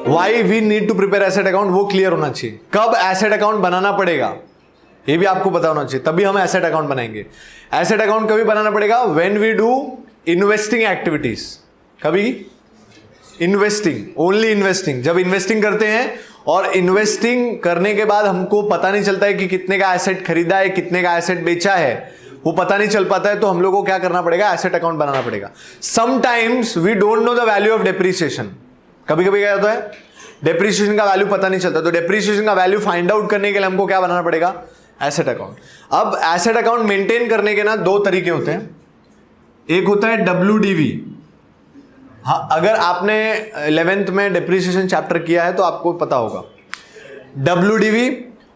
Y we need to prepare asset account, वो clear होना चाहिए। कब एसेट अकाउंट बनाना पड़ेगा ये भी आपको पता होना चाहिए, तभी हम एसेट अकाउंट बनाएंगे। एसेट अकाउंट कभी बनाना पड़ेगा? When we do investing activities. कभी इन्वेस्टिंग, ओनली इन्वेस्टिंग, जब इन्वेस्टिंग करते हैं और इन्वेस्टिंग करने के बाद हमको पता नहीं चलता है कि कितने का एसेट खरीदा है, कितने का एसेट बेचा है, वो पता नहीं चल पाता है, तो हम लोग को क्या करना पड़ेगा? एसेट अकाउंट बनाना पड़ेगा। Sometimes we don't know the value of depreciation. कभी कभी क्या होता है, डेप्रिसिएशन का वैल्यू पता नहीं चलता, तो डेप्रिसिएशन का वैल्यू फाइंड आउट करने के लिए हमको क्या बनाना पड़ेगा? Asset account. अब एसेट अकाउंट मेंटेन करने के ना दो तरीके होते हैं। एक होता है WDV। हाँ, अगर आपने 11th में डेप्रिसिएशन चैप्टर किया है तो आपको पता होगा WDV।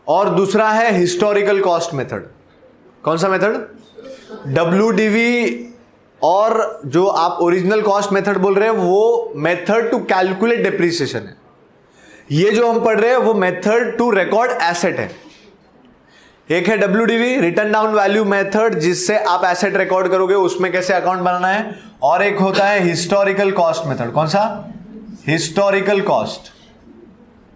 और दूसरा है हिस्टोरिकल कॉस्ट मेथड। कौन सा मेथड? WDV। और जो आप ओरिजिनल कॉस्ट मेथड बोल रहे हैं वो मेथड टू कैलकुलेट डेप्रिसिएशन है। ये जो हम पढ़ रहे हैं वो मेथड टू रिकॉर्ड एसेट है। एक है WDV, return down value method, जिससे आप एसेट रिकॉर्ड करोगे, उसमें कैसे अकाउंट बनाना है। और एक होता है हिस्टोरिकल कॉस्ट मेथड। कौन सा? Historical cost.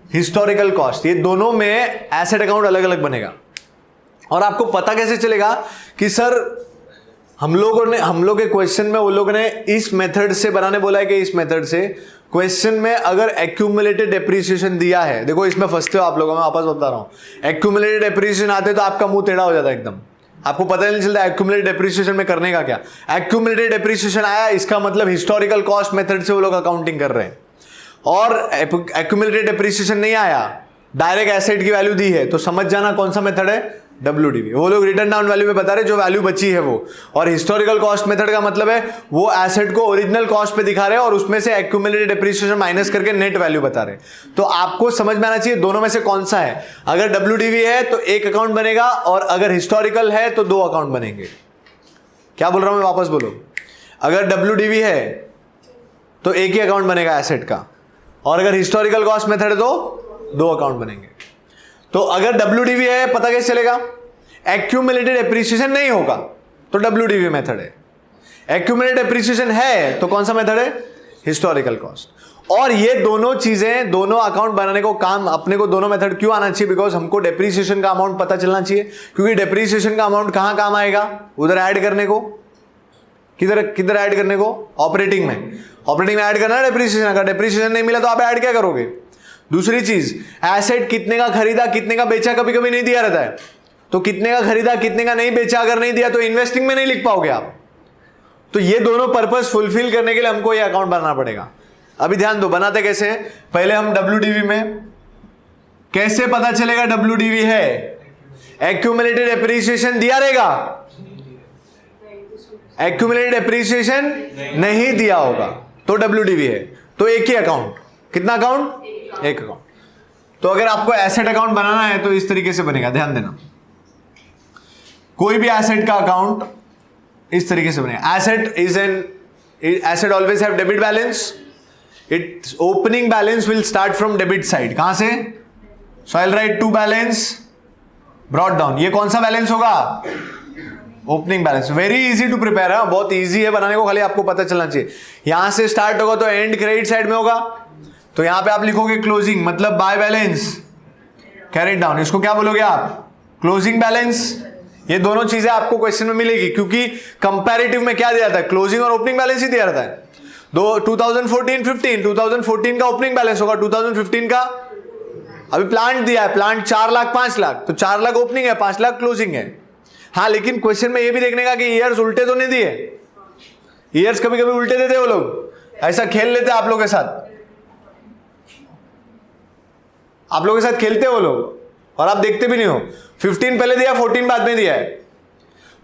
हिस्टोरिकल कॉस्ट, ये दोनों में एसेट अकाउंट अलग अलग बनेगा। और आपको पता कैसे चलेगा कि सर हम लोग के क्वेश्चन में वो लोग ने इस मेथड से बनाने बोला है कि इस मेथड से। क्वेश्चन में अगर एक्यूमुलेटेड डेप्रिसिएशन दिया है, देखो इसमें फंसते हो आप लोगों, मैं वापस बता रहा हूं। एक्यूमुलेटेड डेप्रिसिएशन आते तो आपका मुंह टेढ़ा हो जाता है एकदम, आपको पता नहीं चलता एक्यूमुलेटेड डेप्रिसिएशन में करने का क्या। एक्यूमुलेटेड डेप्रिसिएशन आया, इसका मतलब हिस्टोरिकल कॉस्ट मेथड से वो लोग अकाउंटिंग कर रहे हैं। और एक्यूमुलेटेड डेप्रिसिएशन नहीं आया, डायरेक्ट एसेट की वैल्यू दी है, तो समझ जाना कौन सा मेथड है? WDV। वो लोग रिटर्न डाउन वैल्यू में बता रहे जो वैल्यू बची है वो। और हिस्टोरिकल कॉस्ट मेथड का मतलब है वो एसेट को ओरिजिनल कॉस्ट पे दिखा रहे हैं और उसमें से एक्यूमुलेटेड डेप्रिसिएशन माइनस करके नेट वैल्यू बता रहे हैं। तो आपको समझ में आना चाहिए दोनों में से कौन सा है। अगर WDV है तो एक अकाउंट बनेगा, और अगर हिस्टोरिकल है तो दो अकाउंट बनेंगे। क्या बोल रहा हूं मैं, वापस बोलो। अगर WDV है तो एक ही अकाउंट बनेगा एसेट का, और अगर हिस्टोरिकल कॉस्ट मेथड है तो दो अकाउंट बनेंगे। तो अगर WDV है, पता कैसे चलेगा? एक्यूमुलेटेड डेप्रिसिएशन नहीं होगा तो WDV मेथड है। एक्यूमुलेटेड डेप्रिसिएशन है तो कौन सा मेथड है? Historical cost. और ये दोनों चीजें, दोनों अकाउंट बनाने को काम अपने को दोनों मेथड क्यों आना चाहिए? बिकॉज हमको डेप्रिसिएशन का अमाउंट पता चलना चाहिए, क्योंकि डेप्रिसिएशन का अमाउंट कहां काम आएगा? उधर ऐड करने को। किधर ऐड करने को? ऑपरेटिंग में। ऑपरेटिंग में ऐड करना है डेप्रिसिएशन। अगर डेप्रिसिएशन नहीं मिला तो आप ऐड क्या करोगे? दूसरी चीज, एसेट कितने का खरीदा कितने का बेचा कभी कभी नहीं दिया रहता है, तो कितने का खरीदा कितने का नहीं बेचा अगर नहीं दिया तो इन्वेस्टिंग में नहीं लिख पाओगे आप। तो ये दोनों पर्पस फुलफिल करने के लिए हमको ये अकाउंट बनाना पड़ेगा। अभी ध्यान दो, बनाते कैसे हैं? पहले हम WDV में, कैसे पता चलेगा WDV है? एक्यूमुलेटेड डेप्रिसिएशन दिया रहेगा, एक्यूमुलेटेड डेप्रिसिएशन नहीं दिया होगा तो WDV है। तो एक ही अकाउंट। कितना अकाउंट? एक अकाउंट। तो अगर आपको एसेट अकाउंट बनाना है तो इस तरीके से बनेगा, ध्यान देना। कोई भी एसेट का अकाउंट इस तरीके से बनेगा। Asset always have debit balance, its opening balance will start from debit side. कहां से? So I will write to balance brought down. ये कौन सा बैलेंस होगा? Opening balance. Very easy to prepare है, बहुत इजी है बनाने को, खाली आपको पता चलना चाहिए। यहां से स्टार्ट होगा तो एंड क्रेडिट साइड में होगा, तो यहां पे आप लिखोगे क्लोजिंग, मतलब बाय बैलेंस कैरिड डाउन। इसको क्या बोलोगे आप? Closing balance. ये दोनों चीजें आपको क्वेश्चन में मिलेगी, क्योंकि कंपैरेटिव में क्या दिया था? क्लोजिंग और ओपनिंग बैलेंस ही दिया रहता है। 2014 का ओपनिंग बैलेंस होगा, 2015 का अभी प्लांट दिया है, प्लांट 4 लाख 5 लाख, तो 4 लाख ओपनिंग है, 5 लाख क्लोजिंग है। हाँ, लेकिन क्वेश्चन में ये भी देखने का कि ईयर्स उल्टे तो नहीं दिए। ईयर्स कभी कभी उल्टे देते वो लोग, ऐसा खेल लेते आप लोग के साथ, आप लोगों के साथ खेलते हो लोग और आप देखते भी नहीं हो। 15 पहले दिया, 14 बाद में दिया है,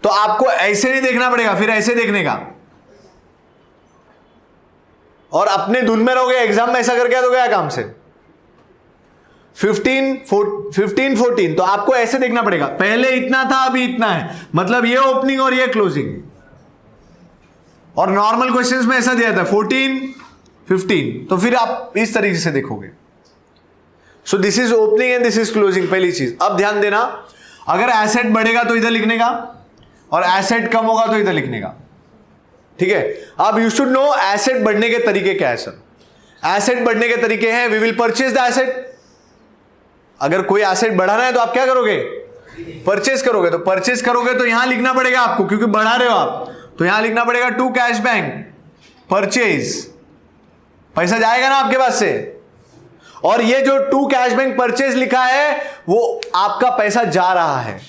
तो आपको ऐसे नहीं देखना पड़ेगा, फिर ऐसे देखने का, और अपने धुन में रहोगे। एग्जाम में ऐसा करके तो गया काम से। 15 14 तो आपको ऐसे देखना पड़ेगा, पहले इतना था अभी इतना है, मतलब ये ओपनिंग और ये क्लोजिंग। और नॉर्मल क्वेश्चंस में ऐसा दिया था 14 15, तो फिर आप इस तरीके से देखोगे। So this is opening and this is closing, पहली चीज। अब ध्यान देना, अगर एसेट बढ़ेगा तो इधर लिखने का, और एसेट कम होगा तो इधर लिखने का, ठीक है। अब यू शुड नो एसेट बढ़ने के तरीके क्या है सर। एसेट बढ़ने के तरीके हैं, we will purchase the asset. अगर कोई एसेट बढ़ाना है तो आप क्या करोगे? परचेज करोगे। तो परचेज करोगे तो यहां लिखना पड़ेगा आपको, क्योंकि बढ़ा रहे हो आप, तो यहां लिखना पड़ेगा टू कैश बैंक परचेज। पैसा जाएगा ना आपके पास से, और ये जो टू कैश बैंक परचेज लिखा है वो आपका पैसा जा रहा है,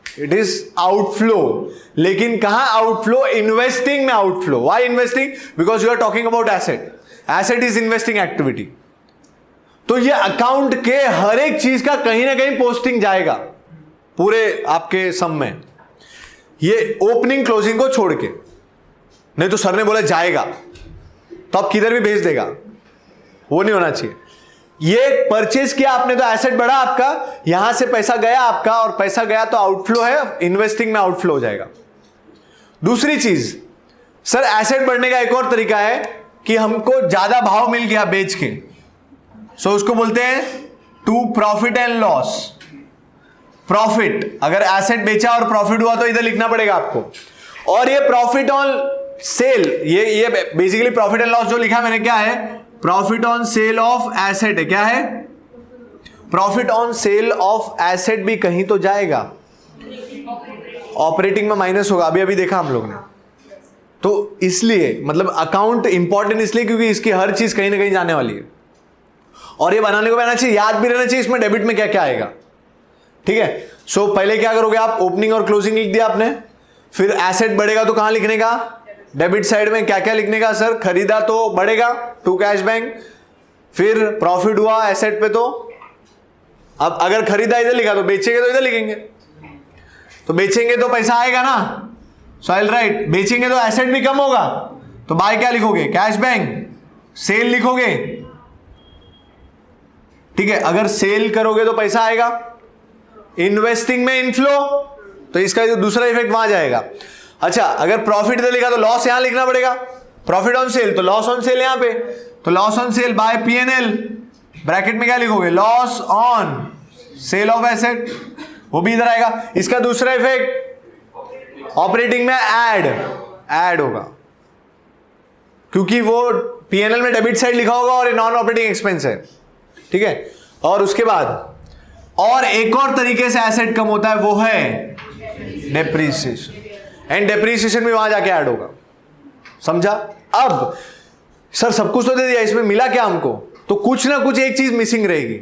इट इज आउटफ्लो। लेकिन कहां आउटफ्लो? इन्वेस्टिंग में outflow. Why investing? Because you are talking about asset, asset is investing activity. तो ये अकाउंट के हर एक चीज का कहीं ना कहीं पोस्टिंग जाएगा पूरे आपके सम में, ये ओपनिंग क्लोजिंग को छोड़ के। नहीं तो सर ने बोला जाएगा तो आप किधर भी भेज देगा, वो नहीं होना चाहिए। ये परचेज किया आपने तो एसेट बढ़ा आपका, यहां से पैसा गया आपका, और पैसा गया तो आउटफ्लो है, इन्वेस्टिंग में आउटफ्लो हो जाएगा। दूसरी चीज, सर एसेट बढ़ने का एक और तरीका है कि हमको ज्यादा भाव मिल गया बेच के, सो उसको बोलते हैं to profit and loss. Profit, अगर एसेट बेचा और प्रॉफिट हुआ तो इधर लिखना पड़ेगा आपको। और ये प्रॉफिट ऑन सेल, ये बेसिकली प्रॉफिट एंड लॉस जो लिखा मैंने क्या है? Profit on sale of asset है। क्या है? Profit on sale of asset भी कहीं तो जाएगा, ऑपरेटिंग में माइनस होगा, अभी देखा हम लोग ने। तो इसलिए मतलब अकाउंट इंपॉर्टेंट इसलिए क्योंकि इसकी हर चीज कहीं ना कहीं जाने वाली है, और ये बनाने को रहना चाहिए, याद भी रहना चाहिए इसमें डेबिट में क्या क्या आएगा। ठीक है, सो पहले क्या करोगे आप? ओपनिंग और क्लोजिंग लिख दिया आपने, फिर एसेट बढ़ेगा तो कहां लिखने का? डेबिट साइड में क्या क्या लिखने का? सर खरीदा तो बढ़ेगा टू कैश बैंक, फिर प्रॉफिट हुआ एसेट पे तो, अब अगर खरीदा इधर लिखा तो बेचेंगे तो इधर लिखेंगे, तो बेचेंगे तो पैसा आएगा ना, सो आई विल राइट बेचेंगे तो एसेट भी कम होगा, तो बाय क्या लिखोगे? Cash bank. सेल लिखोगे, ठीक है, अगर सेल करोगे तो पैसा आएगा, इन्वेस्टिंग में इनफ्लो, तो इसका जो दूसरा इफेक्ट वहां जाएगा। अच्छा, अगर प्रॉफिट इधर लिखा तो लॉस यहां लिखना पड़ेगा, प्रॉफिट ऑन सेल तो लॉस ऑन सेल यहां पे, तो loss on sale by PNL, bracket में क्या लिखोगे? Loss on sale of asset, वो भी इधर आएगा। इसका दूसरा इफेक्ट ऑपरेटिंग में ऐड होगा, क्योंकि वो पीएनएल में डेबिट साइड लिखा होगा और ये नॉन ऑपरेटिंग एक्सपेंस है। ठीक है, और उसके बाद और एक और तरीके से एसेट कम होता है, वो है डेप्रीसिएशन, एंड डेप्रीसिएशन भी वहां जाके ऐड होगा। समझा? अब सर सब कुछ तो दे दिया, इसमें मिला क्या हमको? तो कुछ ना कुछ एक चीज मिसिंग रहेगी,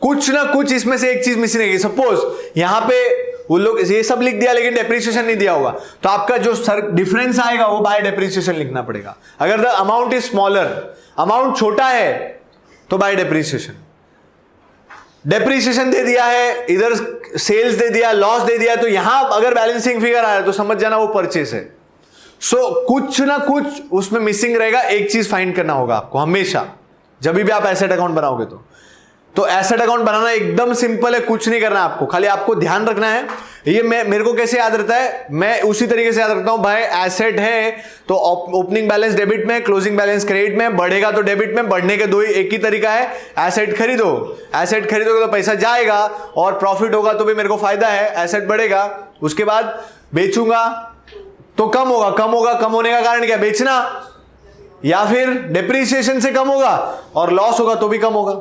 कुछ ना कुछ इसमें से एक चीज मिसिंग रहेगी। सपोज यहां पे वो लोग ये सब लिख दिया लेकिन डेप्रीसिएशन नहीं दिया होगा, तो आपका जो सर डिफरेंस आएगा वो बाय डेप्रीसिएशन लिखना पड़ेगा। अगर the amount is smaller, amount छोटा है तो बाय डेप्रीसिएशन। डेप्रीसिएशन दे दिया है, इधर सेल्स दे दिया, लॉस दे दिया, तो यहां अगर बैलेंसिंग फिगर आया तो समझ जाना वो परचेस है। सो कुछ ना कुछ उसमें मिसिंग रहेगा, एक चीज फाइंड करना होगा आपको हमेशा जब भी आप एसेट अकाउंट बनाओगे। तो एसेट अकाउंट बनाना एकदम सिंपल है, कुछ नहीं करना आपको, खाली आपको ध्यान रखना है। ये मेरे को कैसे याद रहता है, मैं उसी तरीके से याद रखता हूं। भाई एसेट है तो ओपनिंग बैलेंस डेबिट में, क्लोजिंग बैलेंस क्रेडिट में, बढ़ेगा तो डेबिट में, बढ़ने के दो ही एक ही तरीका है। एसेट खरीदो, एसेट खरीदोगे तो पैसा जाएगा, और प्रॉफिट होगा तो भी मेरे को फायदा है, एसेट बढ़ेगा। उसके बाद बेचूंगा तो कम होगा, कम होने का कारण क्या? बेचना, या फिर डेप्रीसिएशन से कम होगा, और लॉस होगा तो भी कम होगा।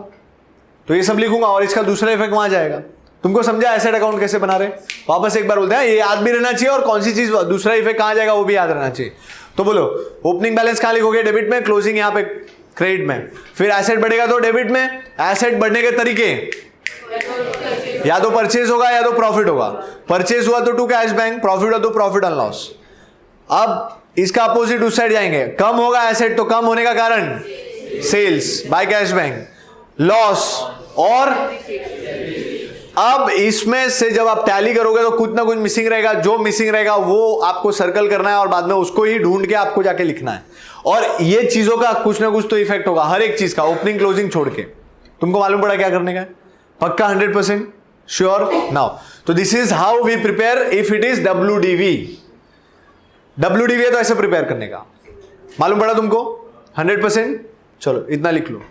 तो ये सब लिखूंगा और इसका दूसरा इफेक्ट वहां जाएगा। तुमको समझा एसेट अकाउंट कैसे बना रहे? वापस एक बार बोलते हैं, ये याद भी रहना चाहिए, और कौन सी चीज दूसरा इफेक्ट कहां जाएगा वो भी याद रहना चाहिए। तो बोलो, ओपनिंग बैलेंस कहां लिखोगे? डेबिट में, क्लोजिंग यहां पे क्रेडिट में, फिर एसेट बढ़ेगा तो डेबिट में। एसेट बढ़ने के तरीके, या तो परचेज होगा या तो प्रॉफिट होगा। परचेज हुआ तो टू कैश बैंक, प्रॉफिट हुआ तो प्रॉफिट ऑन लॉस। अब इसका अपोजिट उस साइड जाएंगे, कम होगा एसेट तो कम होने का कारण sales by cash bank, loss, और अब इसमें से जब आप टैली करोगे तो कुछ ना कुछ मिसिंग रहेगा, जो मिसिंग रहेगा वो आपको सर्कल करना है और बाद में उसको ही ढूंढ के आपको जाके लिखना है। और ये चीजों का कुछ ना कुछ तो इफेक्ट होगा हर एक चीज का, ओपनिंग क्लोजिंग छोड़ के। तुमको मालूम पड़ा क्या करने का है? पक्का 100% श्योर? नाउ तो this is how we prepare if it is WDV। WDV है तो ऐसे प्रिपेयर करने का, मालूम पड़ा तुमको 100%? चलो इतना लिख लो।